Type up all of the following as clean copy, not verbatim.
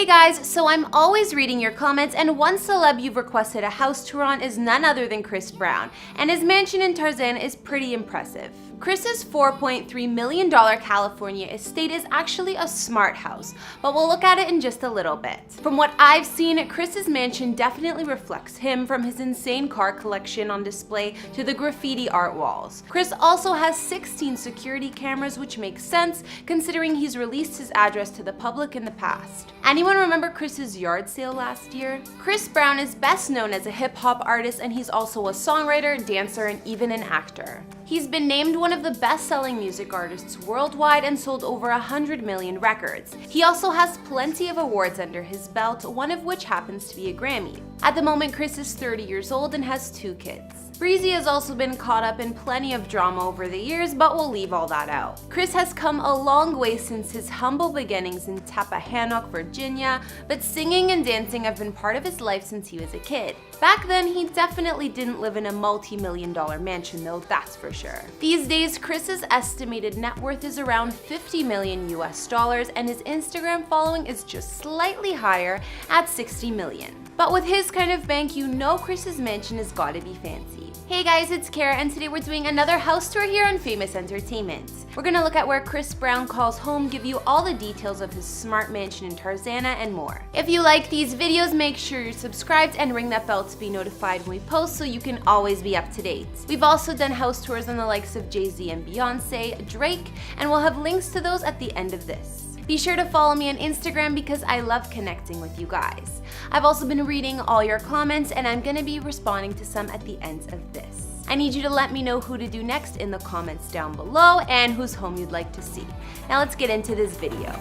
Hey guys, so I'm always reading your comments, and one celeb you've requested a house tour on is none other than Chris Brown, and his mansion in Tarzana is pretty impressive. Chris's $4.3 million California estate is actually a smart house, but we'll look at it in just a little bit. From what I've seen, Chris's mansion definitely reflects him, from his insane car collection on display to the graffiti art walls. Chris also has 16 security cameras, which makes sense considering he's released his address to the public in the past. Anyone remember Chris's yard sale last year? Chris Brown is best known as a hip-hop artist, and he's also a songwriter, dancer, and even an actor. He's been named one of the best-selling music artists worldwide and sold over 100 million records. He also has plenty of awards under his belt, one of which happens to be a Grammy. At the moment, Chris is 30 years old and has 2 kids. Breezy has also been caught up in plenty of drama over the years, but we'll leave all that out. Chris has come a long way since his humble beginnings in Tappahannock, Virginia, but singing and dancing have been part of his life since he was a kid. Back then, he definitely didn't live in a multi-million-dollar mansion though, that's for sure. These days, Chris's estimated net worth is around $50 million US, and his Instagram following is just slightly higher at 60 million. But with his kind of bank, you know Chris's mansion has gotta be fancy. Hey guys, it's Kara, and today we're doing another house tour here on Famous Entertainment. We're gonna look at where Chris Brown calls home, give you all the details of his smart mansion in Tarzana, and more. If you like these videos, make sure you're subscribed and ring that bell to be notified when we post so you can always be up to date. We've also done house tours on the likes of Jay-Z and Beyonce, Drake, and we'll have links to those at the end of this. Be sure to follow me on Instagram because I love connecting with you guys. I've also been reading all your comments, and I'm gonna be responding to some at the end of this. I need you to let me know who to do next in the comments down below and whose home you'd like to see. Now let's get into this video.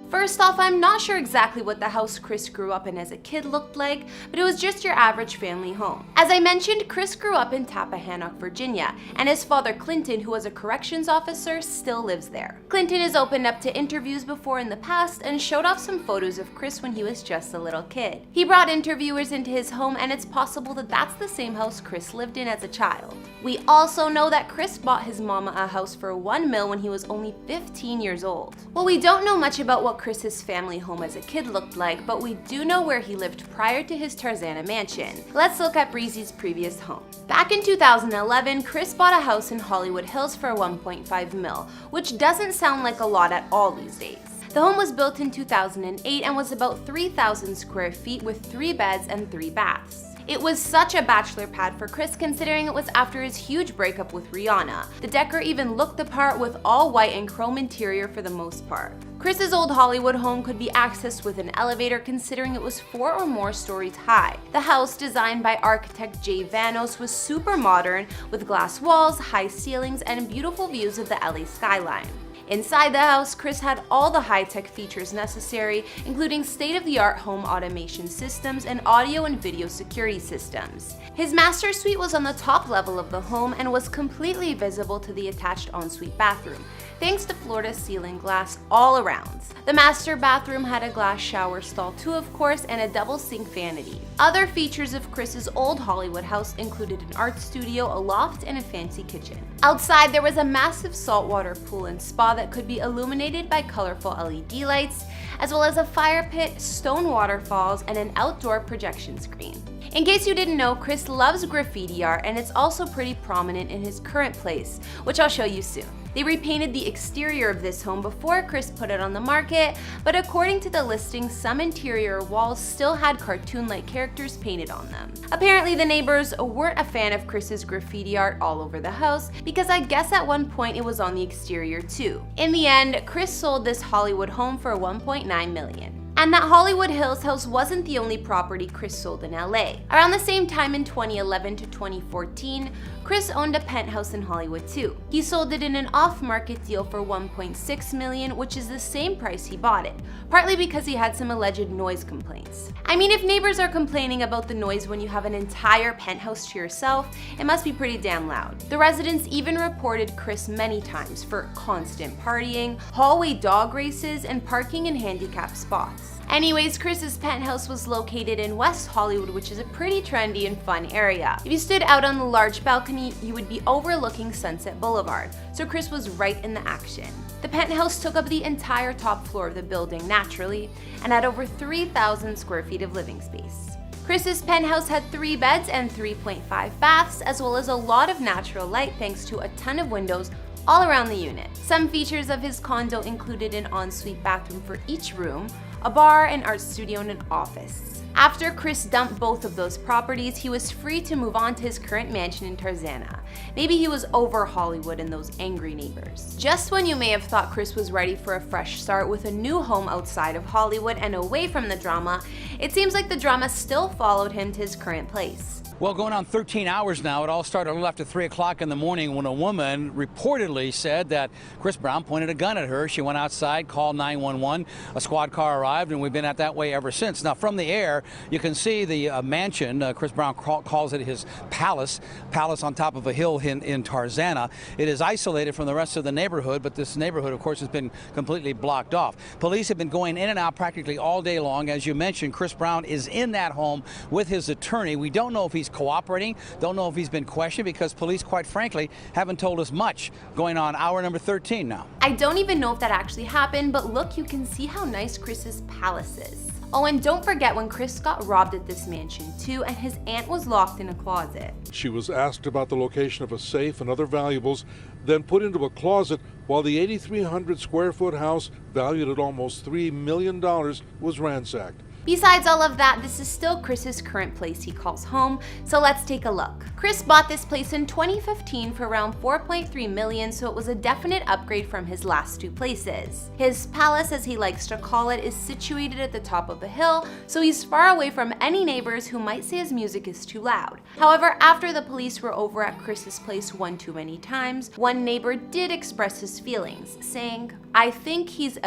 First off, I'm not sure exactly what the house Chris grew up in as a kid looked like, but it was just your average family home. As I mentioned, Chris grew up in Tappahannock, Virginia, and his father Clinton, who was a corrections officer, still lives there. Clinton has opened up to interviews before in the past and showed off some photos of Chris when he was just a little kid. He brought interviewers into his home, and it's possible that that's the same house Chris lived in as a child. We also know that Chris bought his mama a house for $1 million when he was only 15 years old. Well, we don't know much about what Chris's family home as a kid looked like, but we do know where he lived prior to his Tarzana mansion. Let's look at Breezy's previous home. Back in 2011, Chris bought a house in Hollywood Hills for $1.5 million, which doesn't sound like a lot at all these days. The home was built in 2008 and was about 3,000 square feet with 3 beds and 3 baths. It was such a bachelor pad for Chris, considering it was after his huge breakup with Rihanna. The decor even looked the part with all white and chrome interior for the most part. Chris's old Hollywood home could be accessed with an elevator, considering it was 4 or more stories high. The house, designed by architect Jay Vanos, was super modern with glass walls, high ceilings, and beautiful views of the LA skyline. Inside the house, Chris had all the high-tech features necessary, including state-of-the-art home automation systems and audio and video security systems. His master suite was on the top level of the home and was completely visible to the attached ensuite bathroom, thanks to floor-to-ceiling glass all around. The master bathroom had a glass shower stall too, of course, and a double sink vanity. Other features of Chris's old Hollywood house included an art studio, a loft, and a fancy kitchen. Outside, there was a massive saltwater pool and spa that could be illuminated by colorful LED lights, as well as a fire pit, stone waterfalls, and an outdoor projection screen. In case you didn't know, Chris loves graffiti art, and it's also pretty prominent in his current place, which I'll show you soon. They repainted the exterior of this home before Chris put it on the market, but according to the listing, some interior walls still had cartoon-like characters painted on them. Apparently, the neighbors weren't a fan of Chris's graffiti art all over the house, because I guess at one point it was on the exterior too. In the end, Chris sold this Hollywood home for $1.9 million. And that Hollywood Hills house wasn't the only property Chris sold in LA. Around the same time in 2011 to 2014, Chris owned a penthouse in Hollywood too. He sold it in an off-market deal for $1.6 million, which is the same price he bought it, partly because he had some alleged noise complaints. I mean, if neighbors are complaining about the noise when you have an entire penthouse to yourself, it must be pretty damn loud. The residents even reported Chris many times for constant partying, hallway dog races, and parking in handicapped spots. Anyways, Chris's penthouse was located in West Hollywood, which is a pretty trendy and fun area. If you stood out on the large balcony, you would be overlooking Sunset Boulevard, so Chris was right in the action. The penthouse took up the entire top floor of the building naturally and had over 3,000 square feet of living space. Chris's penthouse had 3 beds and 3.5 baths, as well as a lot of natural light thanks to a ton of windows all around the unit. Some features of his condo included an ensuite bathroom for each room, a bar, an art studio, and an office. After Chris dumped both of those properties, he was free to move on to his current mansion in Tarzana. Maybe he was over Hollywood and those angry neighbors. Just when you may have thought Chris was ready for a fresh start with a new home outside of Hollywood and away from the drama, it seems like the drama still followed him to his current place. Well, going on 13 hours now, it all started a little after 3 o'clock in the morning when a woman reportedly said that Chris Brown pointed a gun at her. She went outside, called 911. A squad car arrived, and we've been at that way ever since. Now, from the air, you can see the mansion. Chris Brown calls it his palace on top of a hill in Tarzana. It is isolated from the rest of the neighborhood, but this neighborhood, of course, has been completely blocked off. Police have been going in and out practically all day long. As you mentioned, Chris Brown is in that home with his attorney. We don't know if he's cooperating, don't know if he's been questioned, because police, quite frankly, haven't told us much. Going on hour number 13 now. I don't even know if that actually happened, but look, you can see how nice Chris's palace is. Oh, and don't forget when Chris got robbed at this mansion too, and his aunt was locked in a closet. She was asked about the location of a safe and other valuables, then put into a closet while the 8,300 square foot house, valued at almost $3 million, was ransacked. Besides all of that, this is still Chris's current place he calls home, so let's take a look. Chris bought this place in 2015 for around $4.3 million, so it was a definite upgrade from his last 2 places. His palace, as he likes to call it, is situated at the top of a hill, so he's far away from any neighbors who might say his music is too loud. However, after the police were over at Chris's place one too many times, one neighbor did express his feelings, saying, "I think he's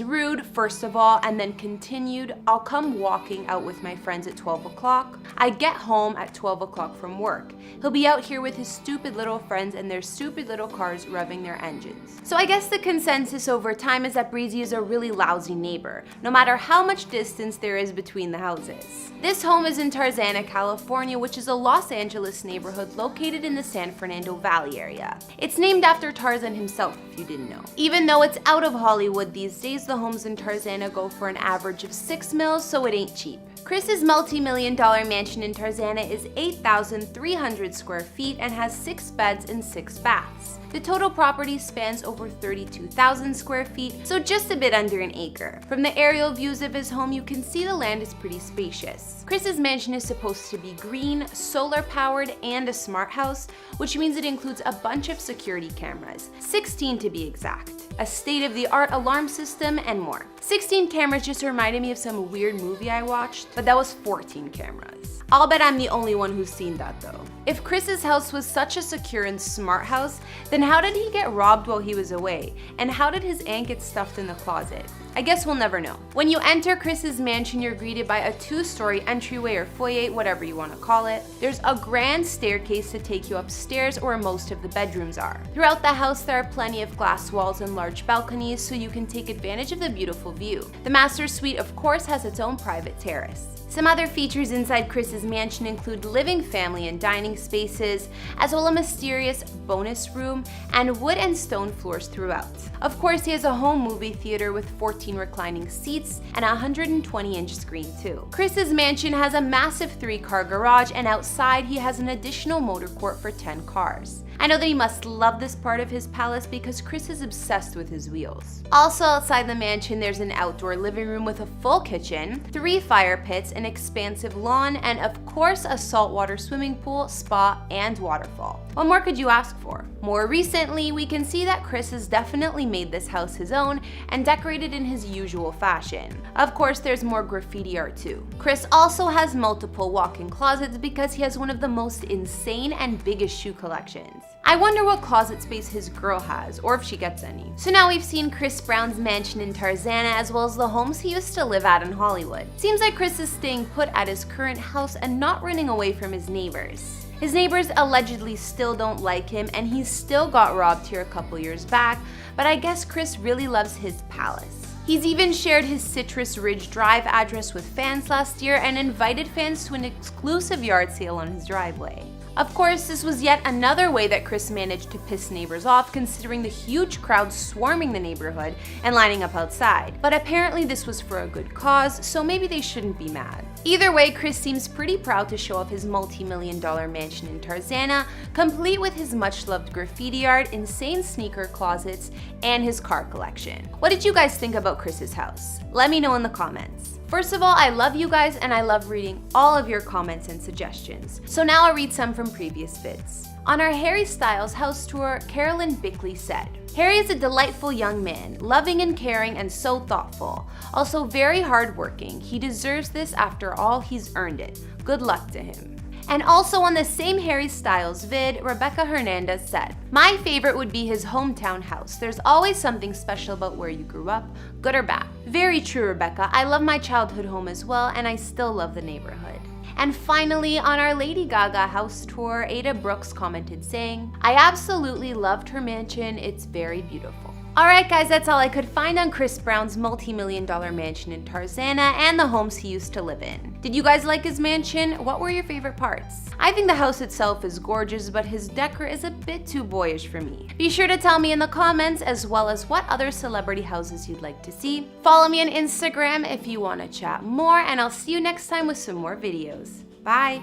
rude, first of all," and then continued, "I'll come walking out with my friends at 12 o'clock. I get home at 12 o'clock from work. He'll be out here with his stupid little friends and their stupid little cars revving their engines." So I guess the consensus over time is that Breezy is a really lousy neighbor, no matter how much distance there is between the houses. This home is in Tarzana, California, which is a Los Angeles neighborhood located in the San Fernando Valley area. It's named after Tarzan himself, if you didn't know. Even though it's out of Hollywood these days, the homes in Tarzana go for an average of $6 million, so it ain't cheap. Chris's multi-million-dollar mansion in Tarzana is 8,300 square feet and has 6 beds and 6 baths. The total property spans over 32,000 square feet, so just a bit under an acre. From the aerial views of his home, you can see the land is pretty spacious. Chris's mansion is supposed to be green, solar-powered, and a smart house, which means it includes a bunch of security cameras, 16 to be exact, a state-of-the-art alarm system, and more. 16 cameras just reminded me of some weird movie I watched, but that was 14 cameras. I'll bet I'm the only one who's seen that though. If Chris's house was such a secure and smart house, then how did he get robbed while he was away? And how did his aunt get stuffed in the closet? I guess we'll never know. When you enter Chris's mansion, you're greeted by a 2-story entryway or foyer, whatever you want to call it. There's a grand staircase to take you upstairs where most of the bedrooms are. Throughout the house, there are plenty of glass walls and large balconies so you can take advantage of the beautiful view. The master suite, of course, has its own private terrace. Some other features inside Chris's mansion include living, family, and dining spaces, as well as a mysterious bonus room and wood and stone floors throughout. Of course, he has a home movie theater with 14 reclining seats and a 120-inch screen too. Chris's mansion has a massive 3-car garage, and outside he has an additional motor court for 10 cars. I know that he must love this part of his palace because Chris is obsessed with his wheels. Also outside the mansion, there's an outdoor living room with a full kitchen, 3 fire pits, an expansive lawn, and of course a saltwater swimming pool, spa, and waterfall. What more could you ask for? More recently, we can see that Chris has definitely made this house his own and decorated in his usual fashion. Of course, there's more graffiti art too. Chris also has multiple walk-in closets because he has one of the most insane and biggest shoe collections. I wonder what closet space his girl has, or if she gets any. So now we've seen Chris Brown's mansion in Tarzana, as well as the homes he used to live at in Hollywood. Seems like Chris is staying put at his current house and not running away from his neighbors. His neighbors allegedly still don't like him, and he still got robbed here a couple years back, but I guess Chris really loves his palace. He's even shared his Citrus Ridge Drive address with fans last year and invited fans to an exclusive yard sale on his driveway. Of course, this was yet another way that Kris managed to piss neighbors off, considering the huge crowd swarming the neighborhood and lining up outside. But apparently this was for a good cause, so maybe they shouldn't be mad. Either way, Kris seems pretty proud to show off his multi-million-dollar mansion in Tarzana, complete with his much-loved graffiti art, insane sneaker closets, and his car collection. What did you guys think about Kris's house? Let me know in the comments. First of all, I love you guys and I love reading all of your comments and suggestions. So now I'll read some from previous vids. On our Harry Styles house tour, Carolyn Bickley said, "Harry is a delightful young man, loving and caring and so thoughtful. Also very hardworking. He deserves this after all, he's earned it. Good luck to him." And also on the same Harry Styles vid, Rebecca Hernandez said, "My favorite would be his hometown house. There's always something special about where you grew up, good or bad." Very true, Rebecca. I love my childhood home as well, and I still love the neighborhood. And finally, on our Lady Gaga house tour, Ada Brooks commented saying, "I absolutely loved her mansion. It's very beautiful." Alright guys, that's all I could find on Kris Brown's multi-million-dollar mansion in Tarzana and the homes he used to live in. Did you guys like his mansion? What were your favorite parts? I think the house itself is gorgeous, but his decor is a bit too boyish for me. Be sure to tell me in the comments, as well as what other celebrity houses you'd like to see. Follow me on Instagram if you want to chat more, and I'll see you next time with some more videos. Bye!